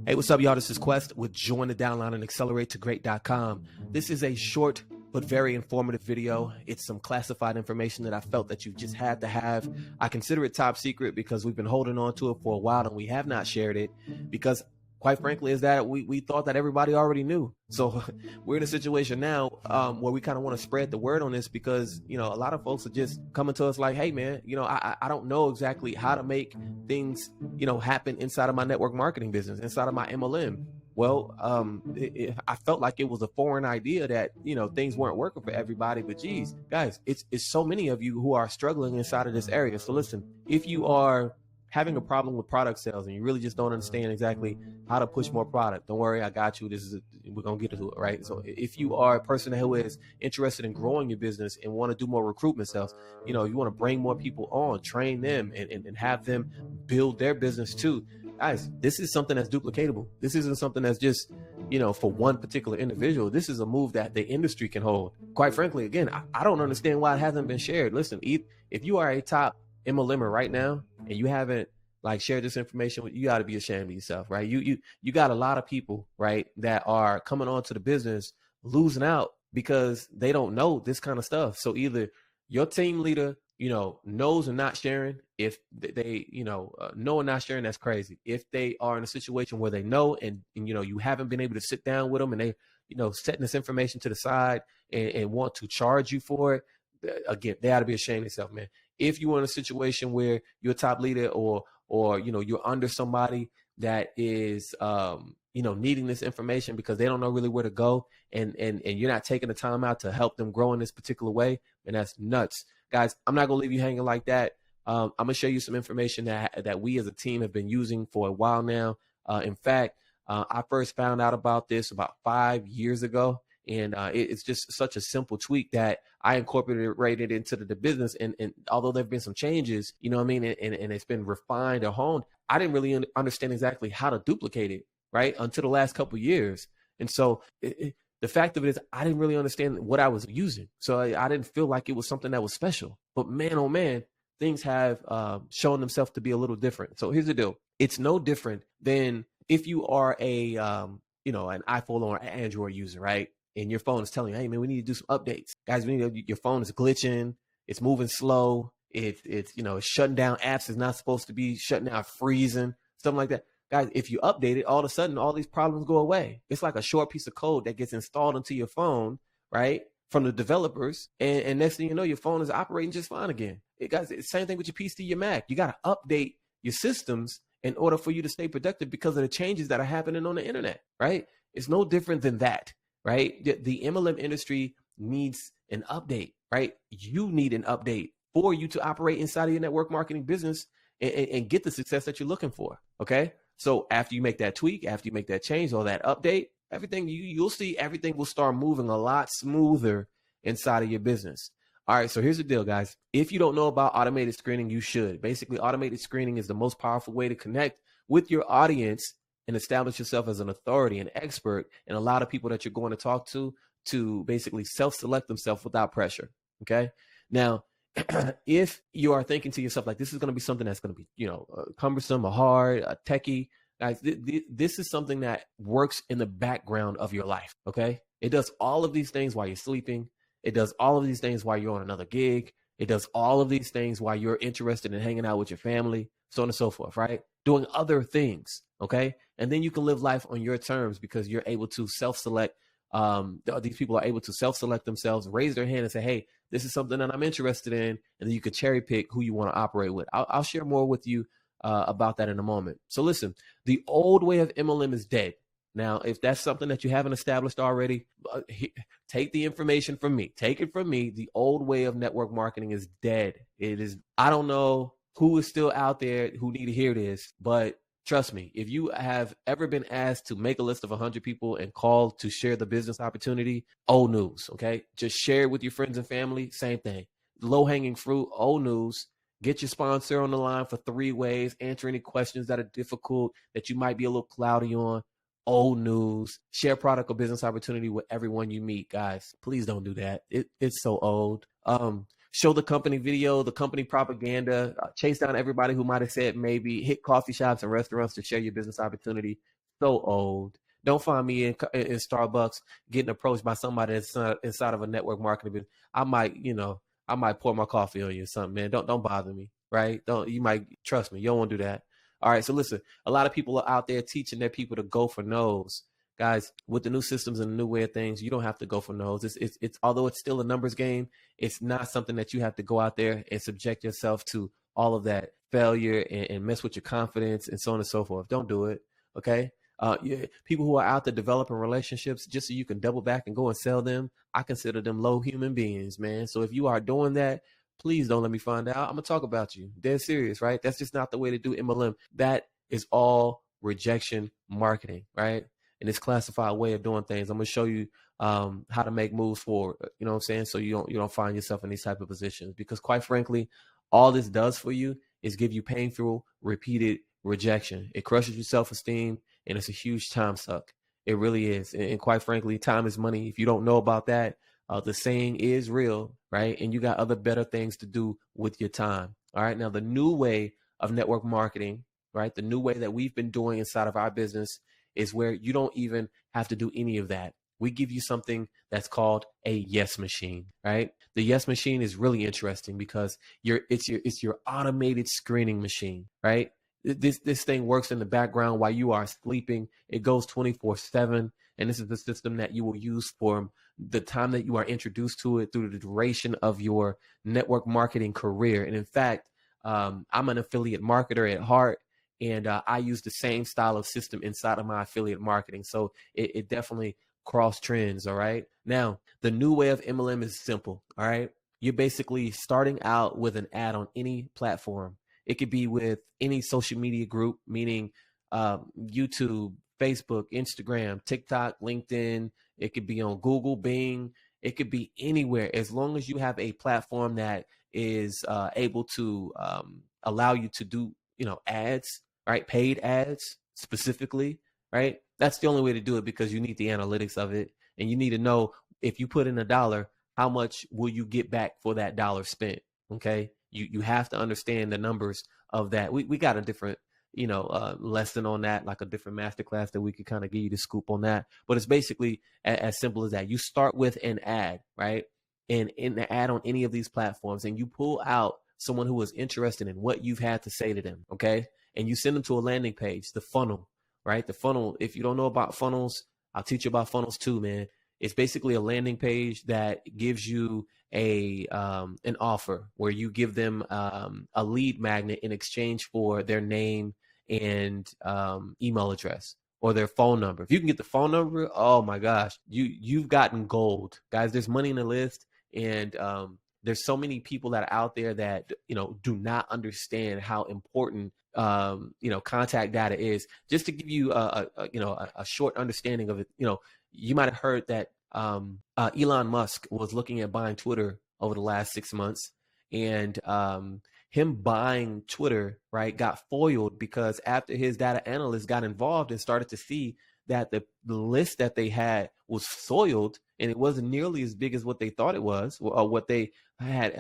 Hey, what's up, y'all? This is Quest with Join the Downline and Accelerate to Great.com. This is a short but very informative video. It's some classified information that I felt that you just had to have. I consider it top secret because we've been holding on to it for a while and we have not shared it because, quite frankly, is that we thought that everybody already knew. So we're in a situation now where we kind of want to spread the word on this because, a lot of folks are just coming to us like, hey, man, I don't know exactly how to make things, happen inside of my network marketing business, inside of my MLM. Well, I felt like it was a foreign idea that, things weren't working for everybody. But geez, guys, it's so many of you who are struggling inside of this area. So listen, if you are having a problem with product sales and you really just don't understand exactly how to push more product, don't worry, I got you. We're going to get to it, right? So if you are a person who is interested in growing your business and want to do more recruitment sales, you want to bring more people on, train them and have them build their business too. Guys, this is something that's duplicatable. This isn't something that's just, for one particular individual. This is a move that the industry can hold. Quite frankly, again, I don't understand why it hasn't been shared. Listen, if you are a top MLMer right now and you haven't shared this information, you got to be ashamed of yourself, right? You got a lot of people, right, that are coming onto the business losing out because they don't know this kind of stuff. So either your team leader, knows and not sharing. If they, know and not sharing, that's crazy. If they are in a situation where they know and you haven't been able to sit down with them and they, setting this information to the side and want to charge you for it, again, they ought to be ashamed of themselves, man. If you're in a situation where you're a top leader or you're under somebody that is, needing this information because they don't know really where to go and you're not taking the time out to help them grow in this particular way, and that's nuts. Guys, I'm not going to leave you hanging like that. I'm going to show you some information that we as a team have been using for a while now. In fact, I first found out about this about 5 years ago. And it's just such a simple tweak that I incorporated into the business. And although there have been some changes, and it's been refined or honed, I didn't really understand exactly how to duplicate it, right, until the last couple of years. And so the fact of it is I didn't really understand what I was using. So I didn't feel like it was something that was special. But man, oh man, things have shown themselves to be a little different. So here's the deal. It's no different than if you are an iPhone or an Android user, right? And your phone is telling you, hey, man, we need to do some updates. Guys, your phone is glitching. It's moving slow. It's shutting down apps. It's not supposed to be shutting down, freezing, something like that. Guys, if you update it, all of a sudden, all these problems go away. It's like a short piece of code that gets installed into your phone, right, from the developers. And next thing you know, your phone is operating just fine again. Guys, it's the same thing with your PC, your Mac. You got to update your systems in order for you to stay productive because of the changes that are happening on the internet, right? It's no different than that, right? The MLM industry needs an update, right? You need an update for you to operate inside of your network marketing business and get the success that you're looking for, okay? So after you make that tweak, after you make that change or that update, everything you'll see everything will start moving a lot smoother inside of your business. All right, so here's the deal, guys. If you don't know about automated screening, you should. Basically, automated screening is the most powerful way to connect with your audience and establish yourself as an authority, an expert, and a lot of people that you're going to talk to basically self-select themselves without pressure, okay? Now, if you are thinking to yourself, like, this is going to be something that's going to be, cumbersome or hard, techie, guys, this is something that works in the background of your life, okay? It does all of these things while you're sleeping. It does all of these things while you're on another gig. It does all of these things while you're interested in hanging out with your family, so on and so forth, right? Doing other things, okay? And then you can live life on your terms because you're able to self-select. These people are able to self-select themselves, raise their hand and say, hey, this is something that I'm interested in. And then you can cherry pick who you want to operate with. I'll share more with you about that in a moment. So listen, the old way of MLM is dead. Now, if that's something that you haven't established already, take the information from me. Take it from me. The old way of network marketing is dead. It is. I don't know who is still out there who need to hear this, but trust me, if you have ever been asked to make a list of 100 people and call to share the business opportunity, old news, okay? Just share it with your friends and family, same thing. Low-hanging fruit, old news. Get your sponsor on the line for 3 ways, answer any questions that are difficult, that you might be a little cloudy on. Old news. Share product or business opportunity with everyone you meet. Guys, please don't do that. It's so old. Show the company video, the company propaganda, chase down everybody who might have said maybe, hit coffee shops and restaurants to share your business opportunity. so old. Don't find me in Starbucks getting approached by somebody that's inside of a network marketing business. I might, I might pour my coffee on you or something, man. Don't bother me, right? Don't You might trust me. You don't want to do that. All right. So listen, a lot of people are out there teaching their people to go for no's. Guys, with the new systems and the new way of things, you don't have to go for no's. It's although it's still a numbers game, it's not something that you have to go out there and subject yourself to all of that failure and mess with your confidence and so on and so forth. Don't do it. Okay. Yeah, people who are out there developing relationships just so you can double back and go and sell them, I consider them low human beings, man. So if you are doing that, please don't let me find out. I'm gonna talk about you. Dead serious, right? That's just not the way to do MLM. That is all rejection marketing, right? And it's classified way of doing things. I'm gonna show you how to make moves forward. You know what I'm saying? So you don't find yourself in these type of positions, because quite frankly, all this does for you is give you painful, repeated rejection. It crushes your self-esteem, and it's a huge time suck. It really is. And quite frankly, time is money. If you don't know about that, the saying is real, right? And you got other better things to do with your time. All right. Now, the new way of network marketing, right? The new way that we've been doing inside of our business is where you don't even have to do any of that. We give you something that's called a yes machine, right? The yes machine is really interesting because it's your automated screening machine, right? This thing works in the background while you are sleeping. It goes 24/7, and this is the system that you will use for the time that you are introduced to it through the duration of your network marketing career. And in fact, I'm an affiliate marketer at heart, and I use the same style of system inside of my affiliate marketing. So it definitely cross trends. All right. Now, the new way of MLM is simple. All right. You're basically starting out with an ad on any platform. It could be with any social media group, meaning YouTube, Facebook, Instagram, TikTok, LinkedIn. It could be on Google, Bing. It could be anywhere, as long as you have a platform that is able to allow you to do, ads, right? Paid ads specifically, right? That's the only way to do it, because you need the analytics of it, and you need to know, if you put in $1, how much will you get back for that dollar spent? Okay. You have to understand the numbers of that. We got a different, lesson on that, like a different masterclass that we could kind of give you the scoop on that. But it's basically as simple as that. You start with an ad, right? And in the ad on any of these platforms, and you pull out someone who is interested in what you've had to say to them. Okay. And you send them to a landing page, the funnel, right? The funnel. If you don't know about funnels, I'll teach you about funnels too, man. It's basically a landing page that gives you an offer where you give them a lead magnet in exchange for their name and email address or their phone number. If you can get the phone number, oh my gosh, you've gotten gold, guys. There's money in the list, and there's so many people that are out there that do not understand how important contact data is. Just to give you a short understanding of it, you might have heard that Elon Musk was looking at buying Twitter over the last 6 months, and him buying Twitter, right, got foiled because after his data analyst got involved and started to see that the list that they had was soiled and it wasn't nearly as big as what they thought it was, or what they had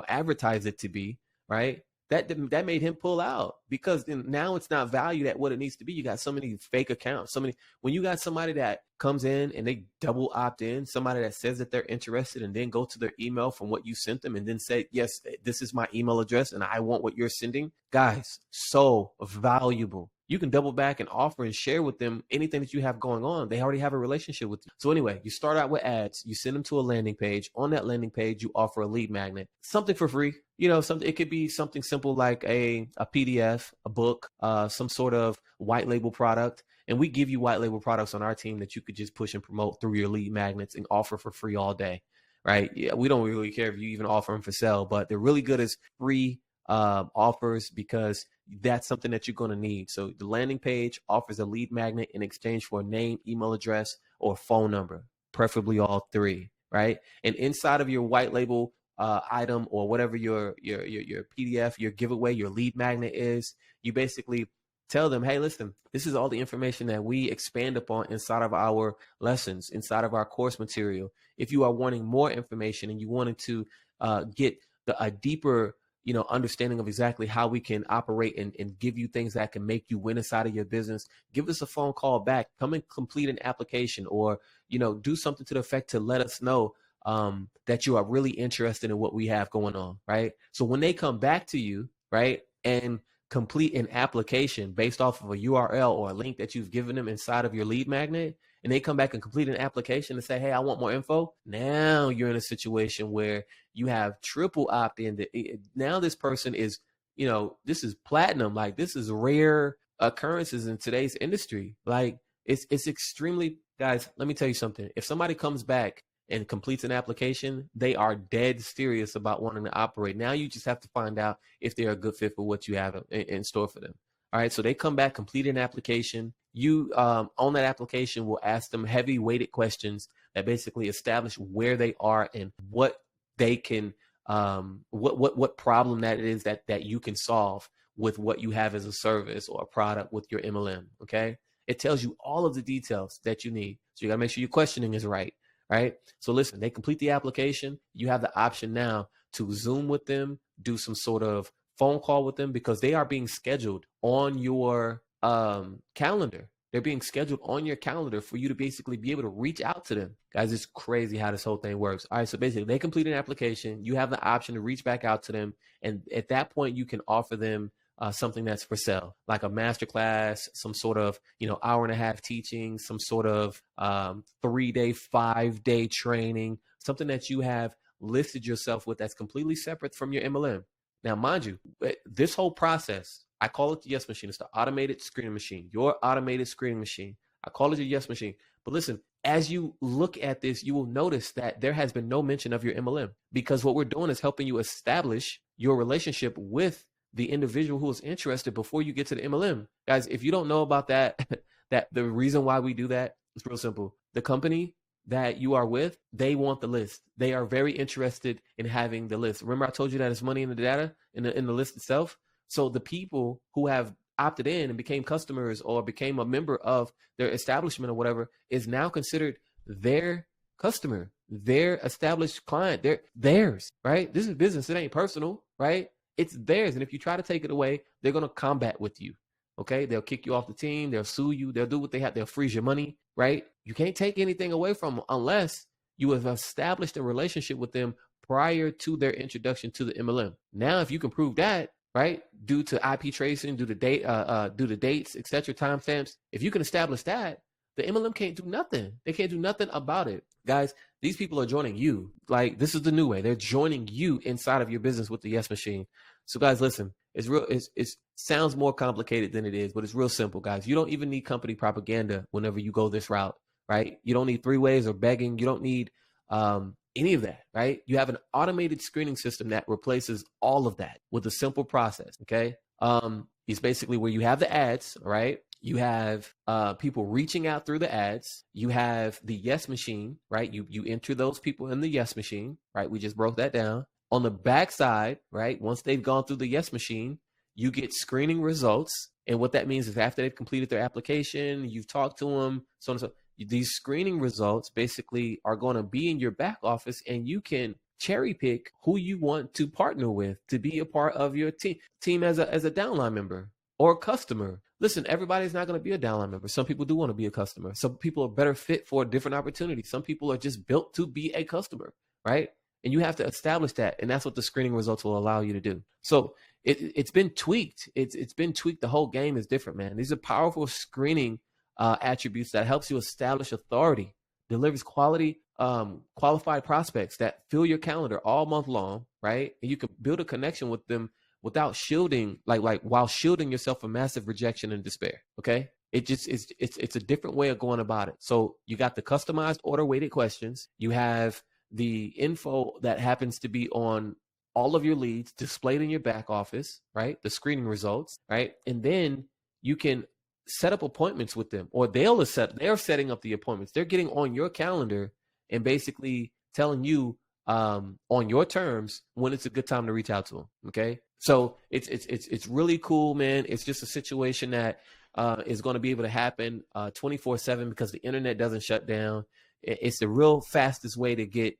advertised it to be, right? That made him pull out, because now it's not valued at what it needs to be. You got so many fake accounts. When you got somebody that comes in and they double opt in, somebody that says that they're interested and then go to their email from what you sent them and then say, yes, this is my email address and I want what you're sending. Guys, so valuable. You can double back and offer and share with them anything that you have going on. They already have a relationship with you. So anyway, you start out with ads, you send them to a landing page. On that landing page, you offer a lead magnet, something for free. Something, it could be something simple like a PDF, a book, some sort of white label product. And we give you white label products on our team that you could just push and promote through your lead magnets and offer for free all day, right? Yeah, we don't really care if you even offer them for sale, but they're really good as free offers, because that's something that you're going to need. So the landing page offers a lead magnet in exchange for a name, email address, or phone number, preferably all three, right? And inside of your white label item, or whatever your PDF, your giveaway, your lead magnet is, you basically tell them, hey, listen, this is all the information that we expand upon inside of our lessons, inside of our course material. If you are wanting more information and you wanted to get a deeper understanding of exactly how we can operate and give you things that can make you win inside of your business, give us a phone call back. Come and complete an application, or, do something to the effect to let us know that you are really interested in what we have going on, right? So when they come back to you, right, and complete an application based off of a URL or a link that you've given them inside of your lead magnet, and they come back and complete an application and say, hey, I want more info. Now you're in a situation where you have triple opt-in. Now this person is, this is platinum. Like, this is rare occurrences in today's industry. Like, it's extremely, guys, let me tell you something. If somebody comes back and completes an application, they are dead serious about wanting to operate. Now you just have to find out if they're a good fit for what you have in store for them. All right, so they come back, complete an application. You, on that application, will ask them heavy weighted questions that basically establish where they are and what they can, what problem that it is that you can solve with what you have as a service or a product with your MLM. Okay, it tells you all of the details that you need. So you gotta make sure your questioning is right. Right. So listen, they complete the application. You have the option now to Zoom with them, do some sort of phone call with them, because they are being scheduled on your calendar. They're being scheduled on your calendar for you to basically be able to reach out to them. Guys, it's crazy how this whole thing works. All right. So basically they complete an application. You have the option to reach back out to them. And at that point, you can offer them something that's for sale, like a masterclass, some sort of, hour and a half teaching, some sort of 3-day, 5-day training, something that you have listed yourself with that's completely separate from your MLM. Now, mind you, this whole process, I call it the yes machine. It's the automated screening machine, your automated screening machine. I call it your yes machine. But listen, as you look at this, you will notice that there has been no mention of your MLM, because what we're doing is helping you establish your relationship with the individual who is interested before you get to the MLM. Guys, if you don't know about that, that the reason why we do that is real simple. The company that you are with, they want the list. They are very interested in having the list. Remember I told you that it's money in the data, in the list itself? So the people who have opted in and became customers or became a member of their establishment or whatever is now considered their customer, their established client. They're theirs, right? This is business. It ain't personal, right? It's theirs. And if you try to take it away, they're going to combat with you. Okay. They'll kick you off the team. They'll sue you. They'll do what they have. They'll freeze your money, right? You can't take anything away from them unless you have established a relationship with them prior to their introduction to the MLM. Now, if you can prove that, right, due to IP tracing, due to dates, etc., timestamps, if you can establish that, the MLM can't do nothing. They can't do nothing about it. Guys, these people are joining you. Like, this is the new way. They're joining you inside of your business with the yes machine. So guys, listen, it sounds more complicated than it is, but it's real simple, guys. You don't even need company propaganda whenever you go this route, right? You don't need 3-ways or begging. You don't need any of that, right? You have an automated screening system that replaces all of that with a simple process, okay? It's basically where you have the ads, right? You have people reaching out through the ads. You have the yes machine, right? You enter those people in the yes machine, right? We just broke that down. On the backside, right? Once they've gone through the yes machine, you get screening results. And what that means is after they've completed their application, you've talked to them, so on and so. These screening results basically are going to be in your back office, and you can cherry pick who you want to partner with to be a part of your team as a downline member or a customer. Listen, everybody's not going to be a downline member. Some people do want to be a customer. Some people are better fit for a different opportunity. Some people are just built to be a customer, right? And you have to establish that. And that's what the screening results will allow you to do. So it's been tweaked. It's been tweaked. The whole game is different, man. These are powerful screening attributes that helps you establish authority, delivers quality, qualified prospects that fill your calendar all month long, right? And you can build a connection with them without shielding, like while shielding yourself from massive rejection and despair. Okay. It's a different way of going about it. So you got the customized order weighted questions. You have the info that happens to be on all of your leads displayed in your back office, right? The screening results, right? And then you can set up appointments with them, or they're setting up the appointments. They're getting on your calendar and basically telling you on your terms when it's a good time to reach out to them. Okay. So it's really cool, man. It's just a situation that is going to be able to happen 24/7 because the internet doesn't shut down. It's the real fastest way to get,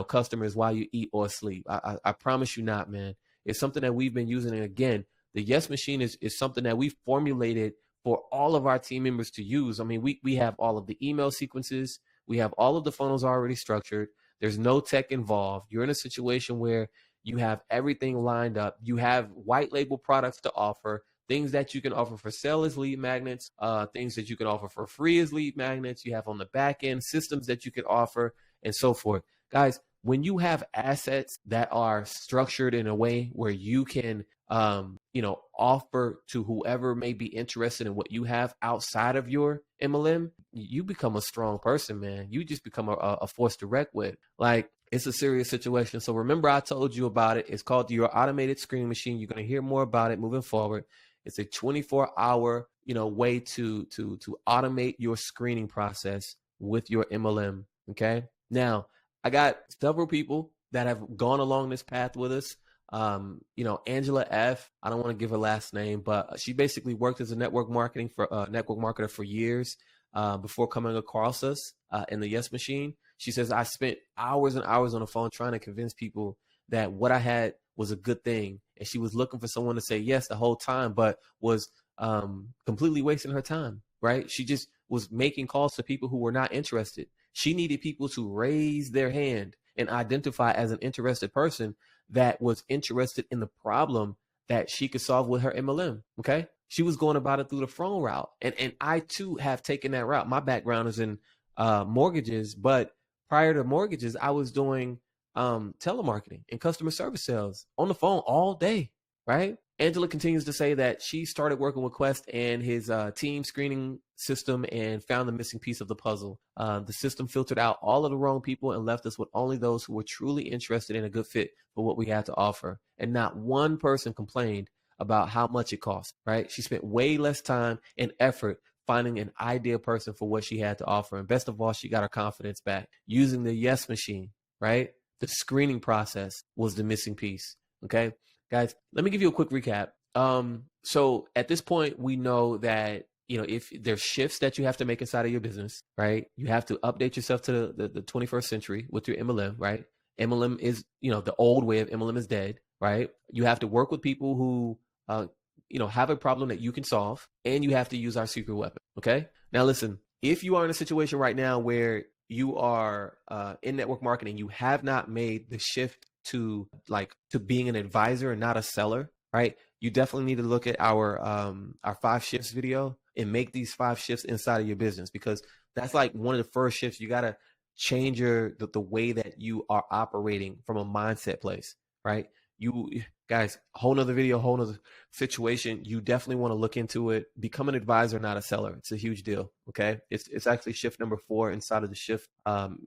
customers while you eat or sleep. I promise you not, man. It's something that we've been using. And again, the Yes Machine is something that we've formulated for all of our team members to use. I mean, we have all of the email sequences. We have all of the funnels already structured. There's no tech involved. You're in a situation where you have everything lined up. You have white label products to offer, things that you can offer for sale as lead magnets, things that you can offer for free as lead magnets. You have on the back end systems that you can offer and so forth. Guys, when you have assets that are structured in a way where you can, offer to whoever may be interested in what you have outside of your MLM, you become a strong person, man. You just become a force to reckon with. Like, it's a serious situation. So remember, I told you about it. It's called your automated screening machine. You're going to hear more about it moving forward. It's a 24-hour, way to automate your screening process with your MLM. Okay. Now, I got several people that have gone along this path with us. Angela F. I don't want to give her last name, but she basically worked as a network marketer for years before coming across us in the Yes Machine. She says, I spent hours and hours on the phone trying to convince people that what I had was a good thing. And she was looking for someone to say yes the whole time, but was completely wasting her time, right? She just was making calls to people who were not interested. She needed people to raise their hand and identify as an interested person that was interested in the problem that she could solve with her MLM. Okay. She was going about it through the phone route. And I too have taken that route. My background is in mortgages, but prior to mortgages, I was doing telemarketing and customer service sales on the phone all day. Right. Angela continues to say that she started working with Quest and his team screening system and found the missing piece of the puzzle. The system filtered out all of the wrong people and left us with only those who were truly interested in a good fit for what we had to offer. And not one person complained about how much it cost, right? She spent way less time and effort finding an ideal person for what she had to offer. And best of all, she got her confidence back using the Yes Machine, right? The screening process was the missing piece. Okay. Guys, let me give you a quick recap. So at this point, we know that, if there's shifts that you have to make inside of your business, right? You have to update yourself to the 21st century with your MLM, right? MLM is, the old way of MLM is dead, right? You have to work with people who, have a problem that you can solve, and you have to use our secret weapon. Okay. Now, listen, if you are in a situation right now where you are in network marketing, you have not made the shift to being an advisor and not a seller, right? You definitely need to look at our 5 shifts video and make these 5 shifts inside of your business, because that's like one of the first shifts. You got to change the way that you are operating from a mindset place, right? You guys, whole nother video, whole nother situation. You definitely want to look into it. Become an advisor, not a seller. It's a huge deal. Okay. It's actually shift number 4 inside of the shift 5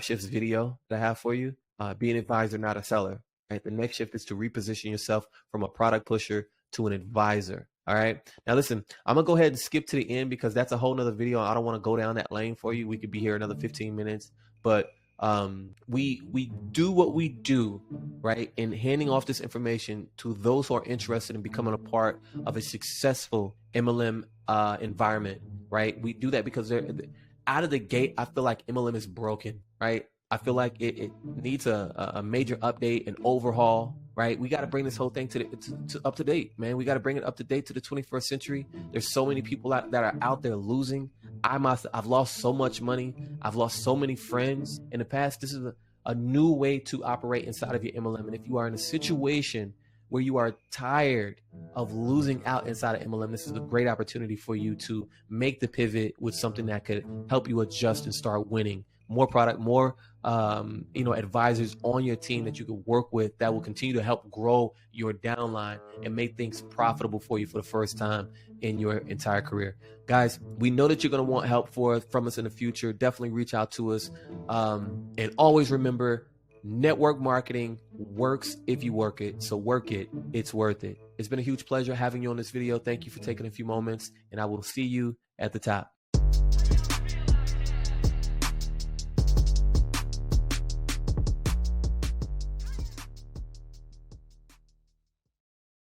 shifts video that I have for you. Be an advisor, not a seller. Right. The next shift is to reposition yourself from a product pusher to an advisor. All right. Now, listen, I'm going to go ahead and skip to the end because that's a whole nother video. I don't want to go down that lane for you. We could be here another 15 minutes, but we do what we do, right, in handing off this information to those who are interested in becoming a part of a successful MLM environment, right? We do that because they're out of the gate. I feel like MLM is broken, right? I feel like it needs a major update, an overhaul, right? We got to bring this whole thing to up to date, man. We got to bring it up to date to the 21st century. There's so many people that are out there losing. I've lost so much money. I've lost so many friends in the past. This is a new way to operate inside of your MLM. And if you are in a situation where you are tired of losing out inside of MLM, this is a great opportunity for you to make the pivot with something that could help you adjust and start winning. More product, more advisors on your team that you can work with that will continue to help grow your downline and make things profitable for you for the first time in your entire career. Guys, we know that you're going to want help from us in the future. Definitely reach out to us. And always remember, network marketing works if you work it. So work it. It's worth it. It's been a huge pleasure having you on this video. Thank you for taking a few moments, and I will see you at the top.